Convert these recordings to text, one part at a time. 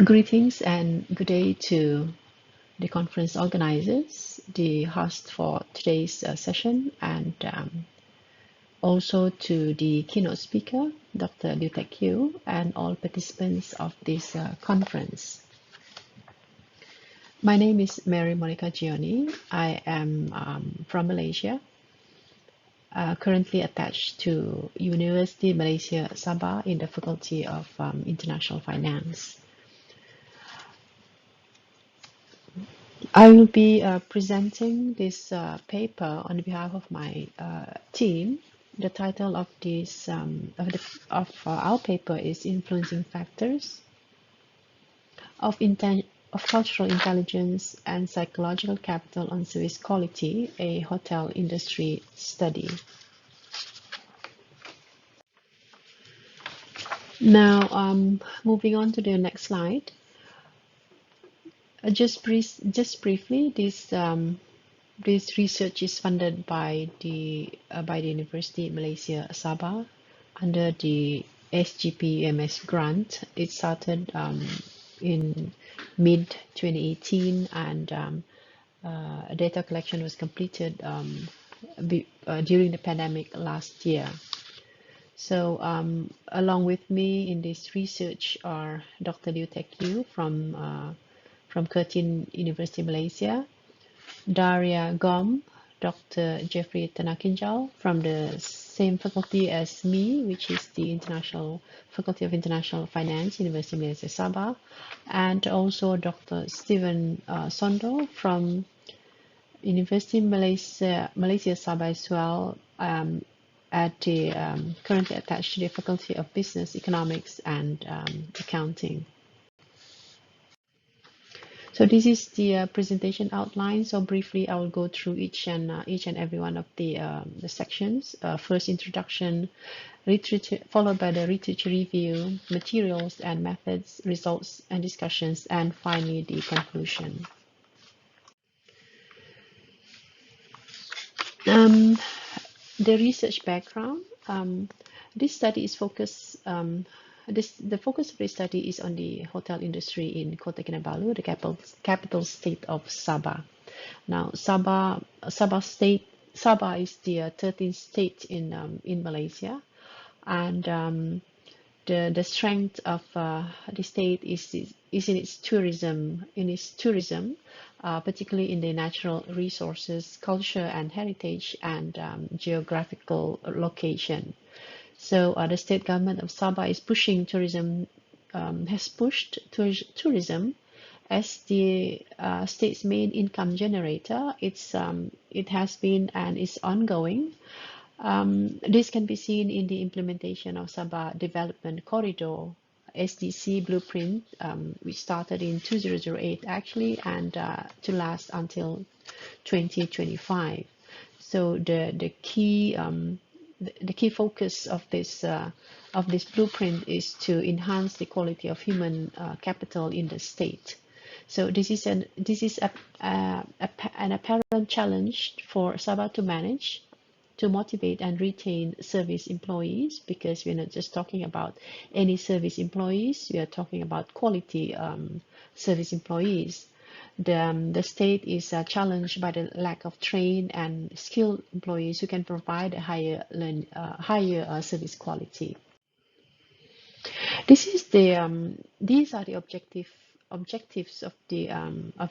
Greetings and good day to the conference organizers, the host for today's session, and also to the keynote speaker, Dr. Liu Yu, and all participants of this conference. My name is Mary Monica Jiony. I am from Malaysia, currently attached to University Malaysia Sabah in the Faculty of International Finance. I will be presenting this paper on behalf of my team. The title of this our paper is "Influencing Factors of Cultural Intelligence and Psychological Capital on Service Quality: A Hotel Industry Study." Now, moving on to the next slide. Just briefly, this research is funded by the University Malaysia Sabah under the SGPMS grant. It started in mid 2018, and data collection was completed during the pandemic last year. So along with me in this research are Dr. Liu Yu from Curtin University Malaysia, Daria Gom, Dr. Jeffrey Tanakinjal from the same faculty as me, which is the Faculty of International Finance, University of Malaysia Sabah, and also Dr. Stephen Sondo from University Malaysia Sabah as well, currently attached to the Faculty of Business, Economics, and Accounting. So this is the presentation outline. So briefly, I will go through each and every one of the sections. First, introduction, literature, followed by the literature review, materials and methods, results and discussions, and finally the conclusion. The research background. This study is focused. The focus of the study is on the hotel industry in Kota Kinabalu, the capital state of Sabah. Now, Sabah is the 13th state in Malaysia, and the strength of the state is in its tourism. Particularly in the natural resources, culture and heritage, and geographical location. So the state government of Sabah is pushing tourism, has pushed tourism as the state's main income generator. It has been and is ongoing. This can be seen in the implementation of Sabah Development Corridor SDC blueprint, which started in 2008 actually, and to last until 2025. So the key focus of this blueprint is to enhance the quality of human capital in the state. So this is an apparent challenge for Sabah to manage, to motivate and retain service employees, because we're not just talking about any service employees, we are talking about quality service employees. The state is challenged by the lack of trained and skilled employees who can provide a higher service quality. These are the objectives of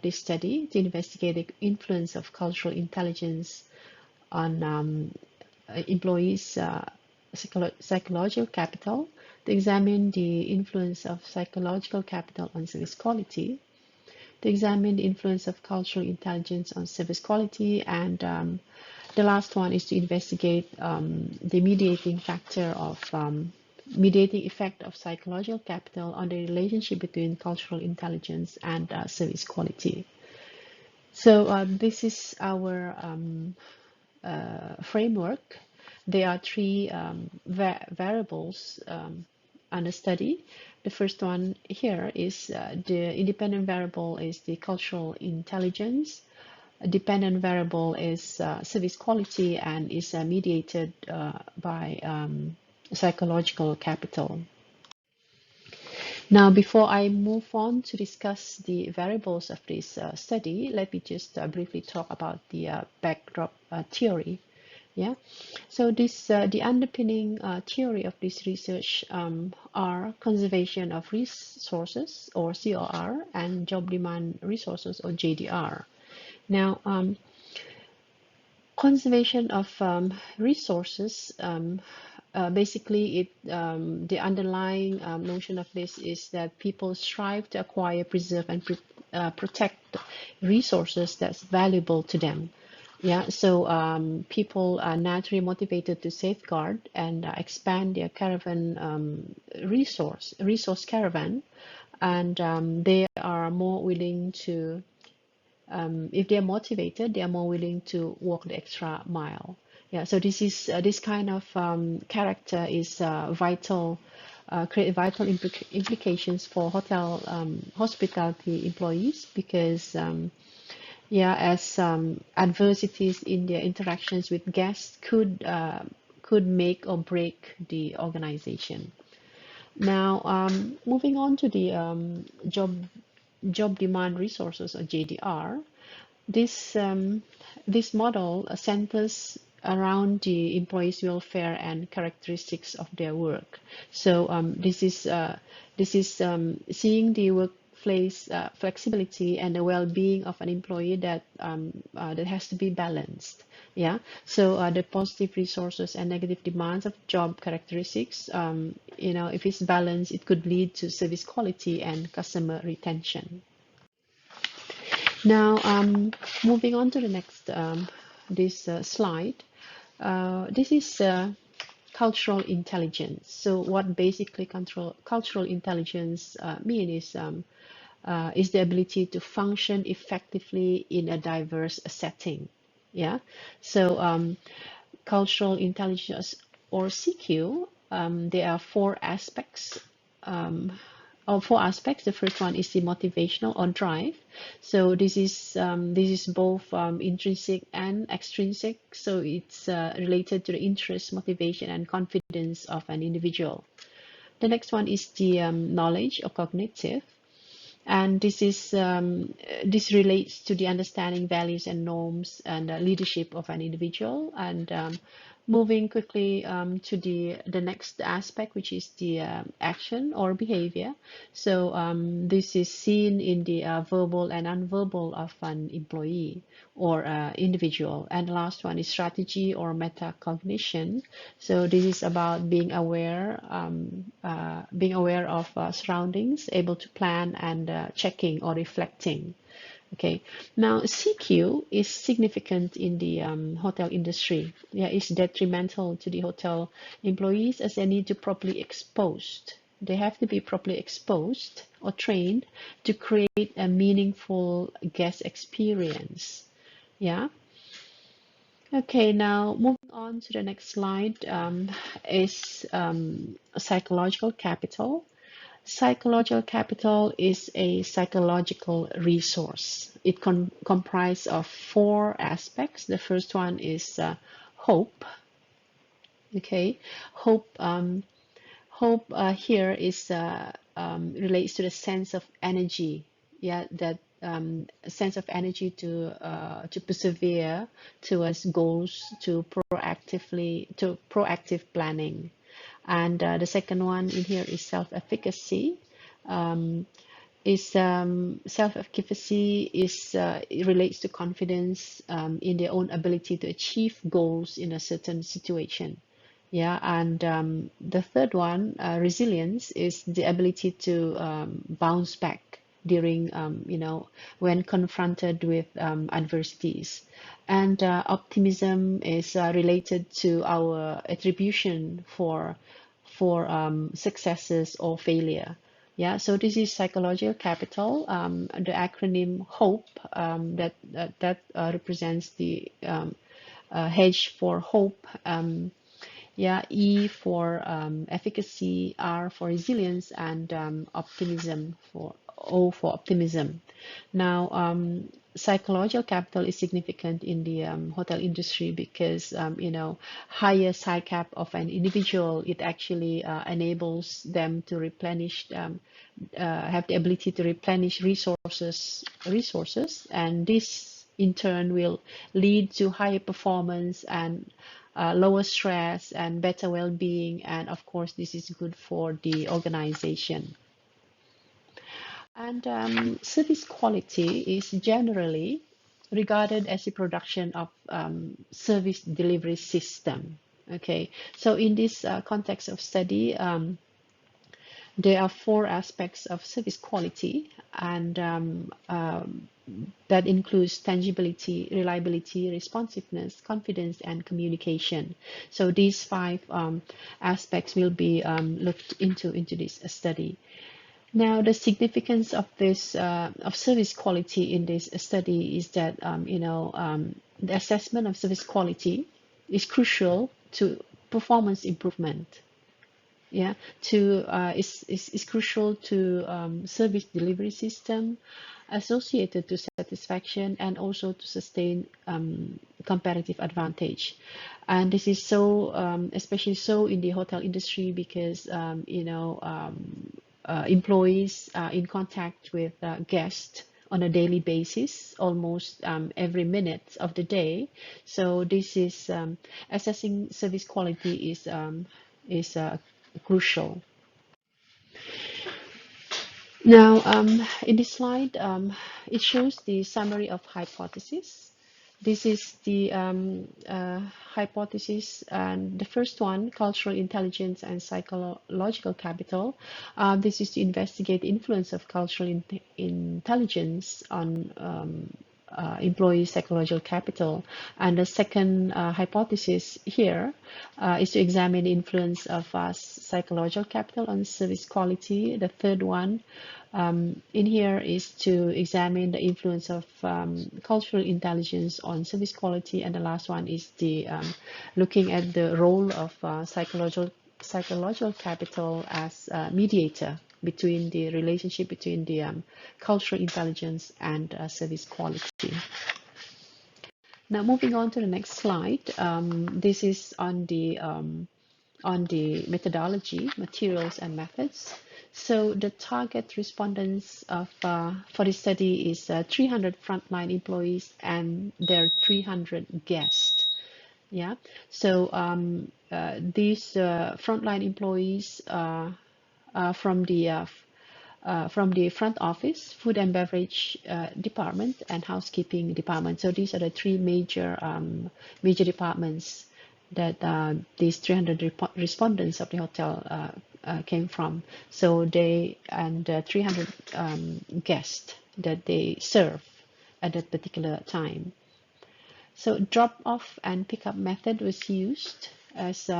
this study: to investigate the influence of cultural intelligence on employees' psychological capital, to examine the influence of psychological capital on service quality, to examine the influence of cultural intelligence on service quality, and the last one is to investigate the mediating effect of psychological capital on the relationship between cultural intelligence and service quality. So this is our framework. There are three variables under study. The first one here is the independent variable is the cultural intelligence. A dependent variable is service quality and is mediated by psychological capital. Now, before I move on to discuss the variables of this study, let me just briefly talk about the backdrop theory. Yeah, so this the underpinning theory of this research are conservation of resources or COR and job demand resources or JDR. Now, conservation of resources, basically the underlying notion of this is that people strive to acquire, preserve, and protect resources that's valuable to them. Yeah, so people are naturally motivated to safeguard and expand their caravan resource caravan, and they are more willing to if they're motivated, they are more willing to walk the extra mile. Yeah, so this is this kind of character is vital, create vital implications for hospitality employees because yeah, as adversities in their interactions with guests could make or break the organization. Now, moving on to the job demand resources or JDR. This model centers around the employees' welfare and characteristics of their work. So this is seeing the workplace flexibility and the well-being of an employee that has to be balanced. Yeah. So the positive resources and negative demands of job characteristics, if it's balanced, it could lead to service quality and customer retention. Now, moving on to the next this slide. This is cultural intelligence. So what basically cultural intelligence is the ability to function effectively in a diverse setting. Yeah. So cultural intelligence or CQ, there are four aspects. Four aspects. The first one is the motivational or drive. So this is both intrinsic and extrinsic. So it's related to the interest, motivation, and confidence of an individual. The next one is the knowledge or cognitive, and this relates to the understanding, values, and norms and leadership of an individual. And moving quickly to the next aspect, which is the action or behavior. So this is seen in the verbal and unverbal of an employee or individual. And the last one is strategy or metacognition. So this is about being aware of surroundings, able to plan and checking or reflecting. Okay, now CQ is significant in the hotel industry. Yeah, it's detrimental to the hotel employees as they need to properly exposed. They have to be properly exposed or trained to create a meaningful guest experience. Yeah. Okay, now moving on to the next slide is psychological capital. Psychological capital is a psychological resource. It comprises of four aspects. The first one is hope. Okay, hope here is relates to the sense of energy. Yeah, that sense of energy to persevere towards goals, to proactive planning. And the second one in here is self-efficacy. Self-efficacy it relates to confidence in their own ability to achieve goals in a certain situation. Yeah, and the third one, resilience, is the ability to bounce back during, when confronted with adversities. And optimism is related to our attribution for successes or failure. Yeah, so this is psychological capital. The acronym HOPE that represents the H for hope. Yeah, E for efficacy, R for resilience, and optimism for O for optimism. Now, psychological capital is significant in the hotel industry because higher PSYCAP of an individual, it actually enables them to replenish, have the ability to replenish resources, and this in turn will lead to higher performance and lower stress and better well-being, and of course this is good for the organization. And service quality is generally regarded as a production of service delivery system. Okay, so in this context of study, there are four aspects of service quality, and that includes tangibility, reliability, responsiveness, confidence, and communication. So these five aspects will be looked into this study. Now, the significance of this of service quality in this study is that the assessment of service quality is crucial to performance improvement. Yeah, is crucial to service delivery system, associated to satisfaction, and also to sustain comparative advantage. And this is so especially so in the hotel industry because employees are in contact with guests on a daily basis, almost every minute of the day. So this is assessing service quality is crucial. Now, in this slide, it shows the summary of hypotheses. This is the hypothesis, and the first one, cultural intelligence and psychological capital. This is to investigate the influence of cultural intelligence on employee psychological capital. And the second hypothesis here is to examine the influence of psychological capital on service quality. The third one in here is to examine the influence of cultural intelligence on service quality, and the last one is the looking at the role of psychological capital as a mediator between the relationship between the cultural intelligence and service quality. Now, moving on to the next slide, this is on the methodology, materials, and methods. So the target respondents for this study is 300 frontline employees and their 300 guests. Yeah, so these frontline employees from the front office, food and beverage department, and housekeeping department. So these are the three major departments that these 300 respondents of the hotel came from. So they and 300 guests that they serve at that particular time. So drop-off and pick-up method was used as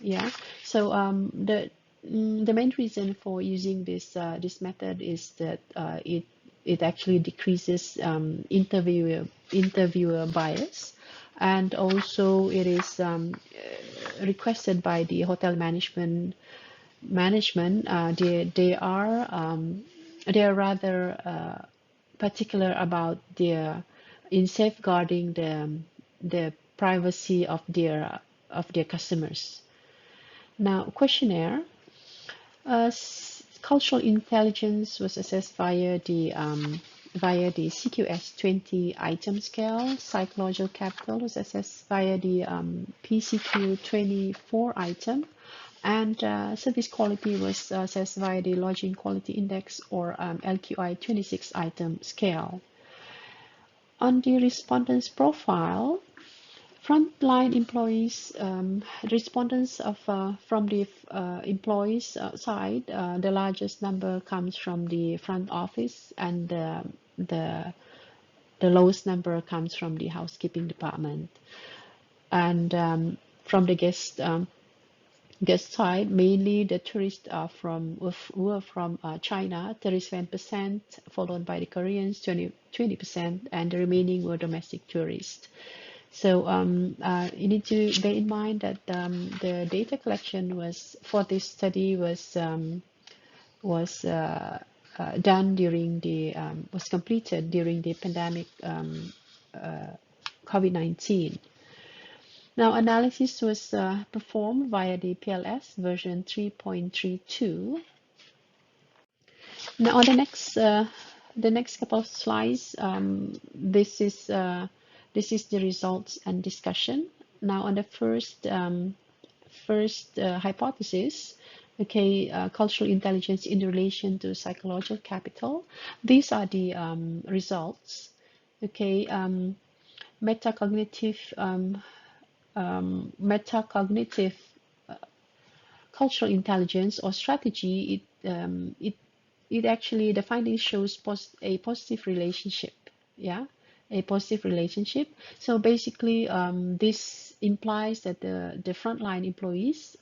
yeah. So the main reason for using this method is that it actually decreases interviewer bias, and also it is requested by the hotel management. They are rather particular about in safeguarding the privacy of their customers. Now, questionnaire. Cultural intelligence was assessed via the CQS 20 item scale. Psychological capital was assessed via the PCQ 24 item, and service quality was assessed via the Lodging Quality Index, or LQI 26 item scale. On the respondents profile, frontline employees, respondents from the employees side, the largest number comes from the front office, and the lowest number comes from the housekeeping department. And from the guest side, mainly the tourists are were from China, 37%, followed by the Koreans, 20%, and the remaining were domestic tourists. So you need to bear in mind that the data collection for this study was done during the was completed during the pandemic COVID-19. Now, analysis was performed via the PLS version 3.32. Now, on the next couple of slides, this is the results and discussion. Now, on the first hypothesis, okay, cultural intelligence in relation to psychological capital. These are the results. Okay, metacognitive cultural intelligence or strategy. It actually, the findings shows a positive relationship. Yeah, a positive relationship. So basically, this implies that the frontline employees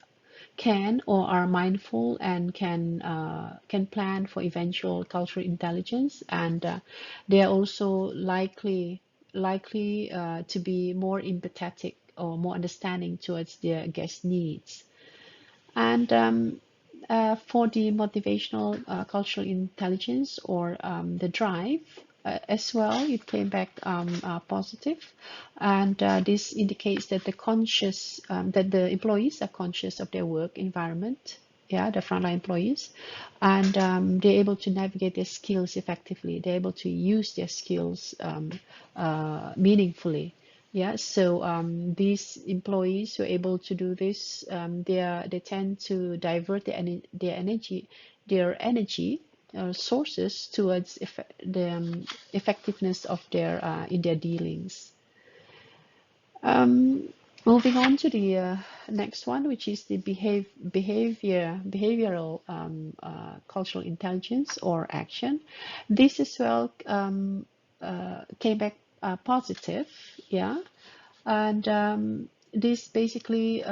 can or are mindful and can plan for eventual cultural intelligence, and they are also likely to be more empathetic or more understanding towards their guest needs. And for the motivational cultural intelligence or the drive as well, it came back positive, and this indicates that that the employees are conscious of their work environment. Yeah, the frontline employees, and they're able to navigate their skills effectively. They're able to use their skills meaningfully. Yeah, so these employees who are able to do this, they tend to divert their energy sources towards the effectiveness of their in their dealings. Moving on to the next one, which is the behavioral cultural intelligence or action. This as well came back positive, yeah, and this basically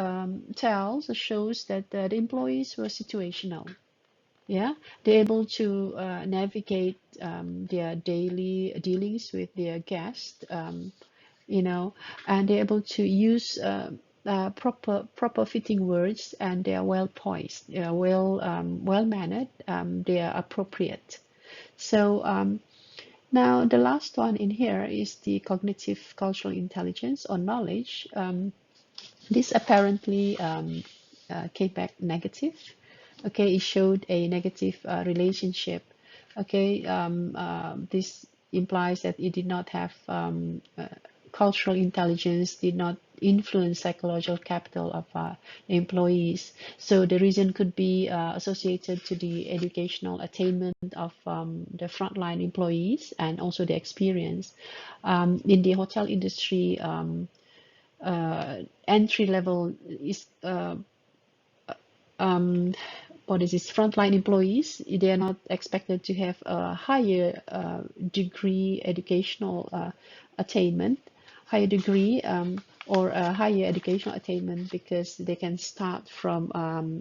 tells or shows that the employees were situational. Yeah, they're able to navigate their daily dealings with their guests, you know, and they're able to use proper fitting words, and they are well poised, they are well mannered, they are appropriate. So now the last one in here is the cognitive cultural intelligence or knowledge. This apparently came back negative. Okay, it showed a negative relationship. Okay, this implies that it did not have cultural intelligence, did not influence psychological capital of employees. So the reason could be associated to the educational attainment of the frontline employees and also the experience. In the hotel industry, entry level is what is this, frontline employees, they are not expected to have a higher degree educational attainment, higher degree or a higher educational attainment, because they can start from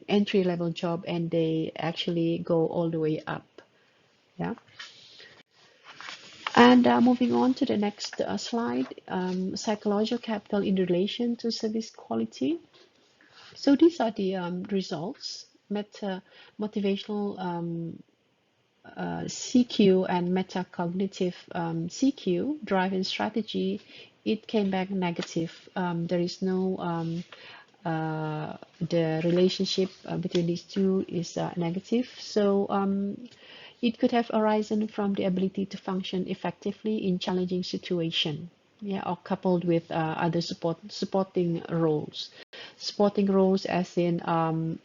entry level job and they actually go all the way up. Yeah. And moving on to the next slide, psychological capital in relation to service quality. So these are the results. Motivational CQ and metacognitive CQ, drive and strategy, it came back negative. There is no, the relationship between these two is negative. So it could have arisen from the ability to function effectively in challenging situation, yeah, or coupled with other supporting roles. Supporting roles as in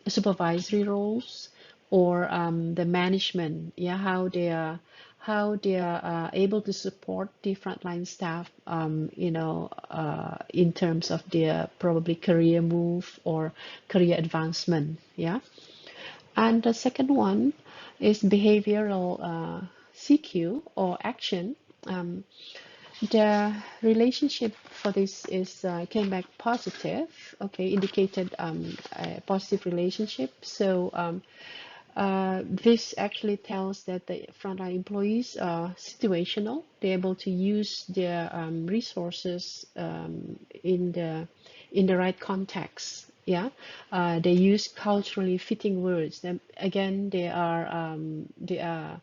supervisory roles or the management, yeah, how they are able to support the frontline staff, you know, in terms of their probably career move or career advancement, yeah. And the second one is behavioral CQ or action. The relationship for this is came back positive. Okay, indicated a positive relationship. So this actually tells that the frontline employees are situational. They're able to use their resources in the right context. Yeah, they use culturally fitting words. Then again, they are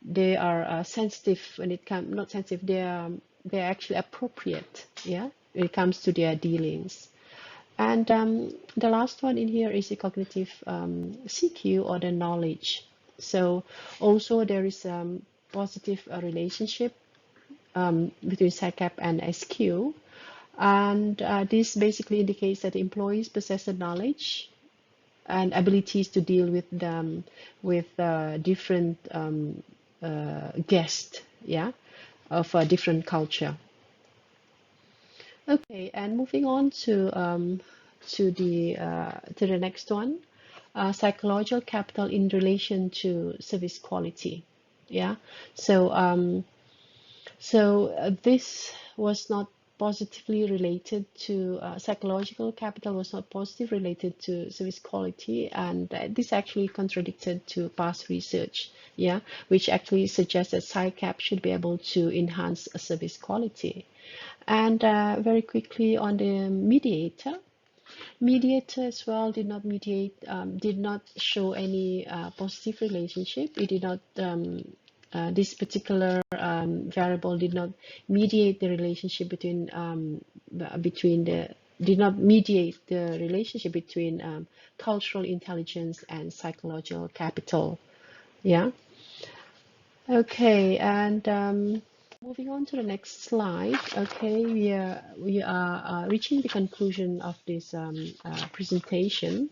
they are sensitive when it comes, not sensitive, they're actually appropriate, yeah, when it comes to their dealings. And the last one in here is the cognitive CQ, or the knowledge. So also there is positive relationship between SciCap and SQ. And this basically indicates that employees possess the knowledge and abilities to deal with them, with different guests, yeah, of a different culture. Okay, and moving on to the next one, psychological capital in relation to service quality. Yeah, so this was not positively related to psychological capital was not positively related to service quality, and this actually contradicted to past research, yeah, which actually suggests that PsyCap should be able to enhance service quality. And very quickly on the mediator. Mediator as well did not mediate, did not show any positive relationship. It did not, this particular variable did not mediate the relationship between, did not mediate the relationship between cultural intelligence and psychological capital. Yeah. Okay, and moving on to the next slide. Okay, we are reaching the conclusion of this presentation.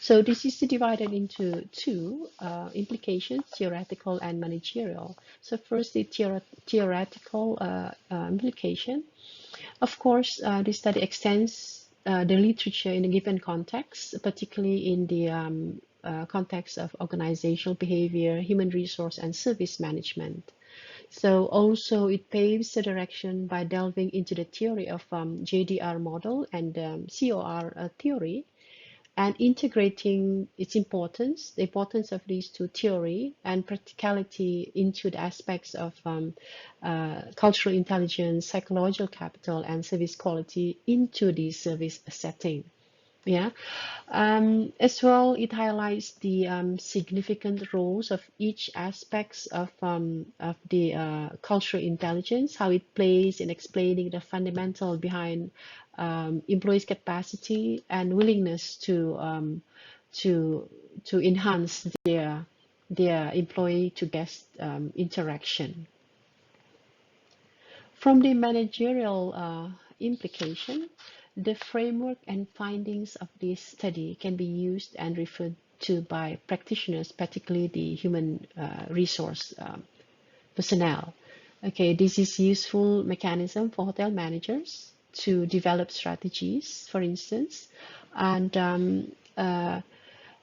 So this is divided into two implications: theoretical and managerial. So first, the theoretical implication. Of course, this study extends the literature in a given context, particularly in the context of organizational behavior, human resource, and service management. So also it paves the direction by delving into the theory of JDR model and COR theory, and integrating its importance, the importance of these two theory and practicality into the aspects of cultural intelligence, psychological capital, and service quality into the service setting. Yeah. As well, it highlights the significant roles of each aspects of the cultural intelligence, how it plays in explaining the fundamental behind employees' capacity and willingness to enhance their employee to guest interaction. From the managerial implication, the framework and findings of this study can be used and referred to by practitioners, particularly the human resource personnel. Okay, this is useful mechanism for hotel managers to develop strategies, for instance, and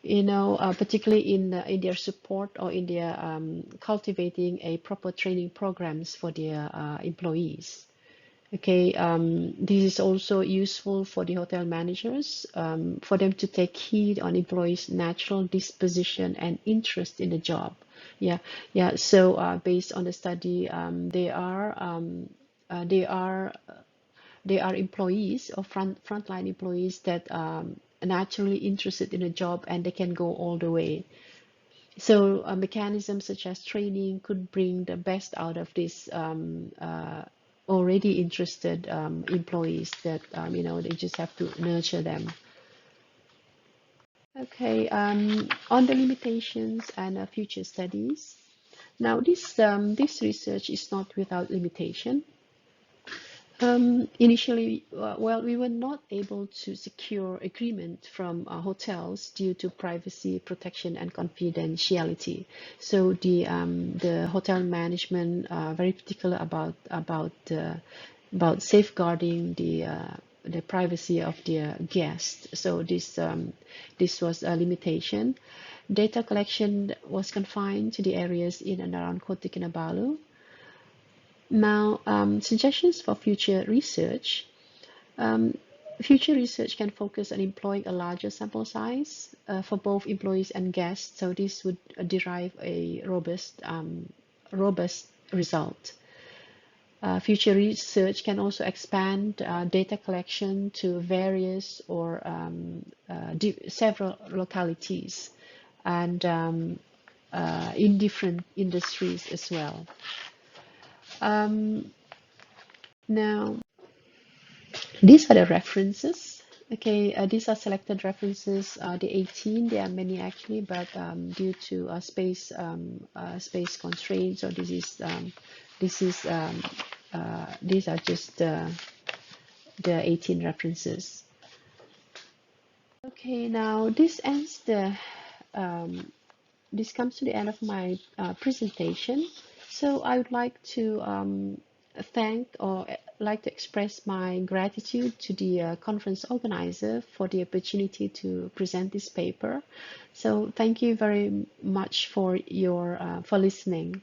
particularly in their support or in their cultivating a proper training programs for their employees. Okay, this is also useful for the hotel managers, for them to take heed on employees' natural disposition and interest in the job. Yeah. So based on the study, they are employees or frontline employees that naturally interested in a job, and they can go all the way. So mechanisms such as training could bring the best out of this already interested employees that they just have to nurture them. Okay, on the limitations and future studies. Now this research is not without limitation. Initially, well, we were not able to secure agreement from hotels due to privacy protection and confidentiality. So the hotel management very particular about safeguarding the privacy of their guests. So this was a limitation. Data collection was confined to the areas in and around Kota Kinabalu. Now, suggestions for future research. Future research can focus on employing a larger sample size for both employees and guests, so this would derive a robust result. Future research can also expand data collection to various or several localities, and in different industries as well. Now, these are the references. Okay, these are selected references. The 18, there are many actually, but due to space constraints, so these are just the 18 references. Okay, now this ends this comes to the end of my presentation. So I would like to thank or like to express my gratitude to the conference organizer for the opportunity to present this paper. So thank you very much for your for listening.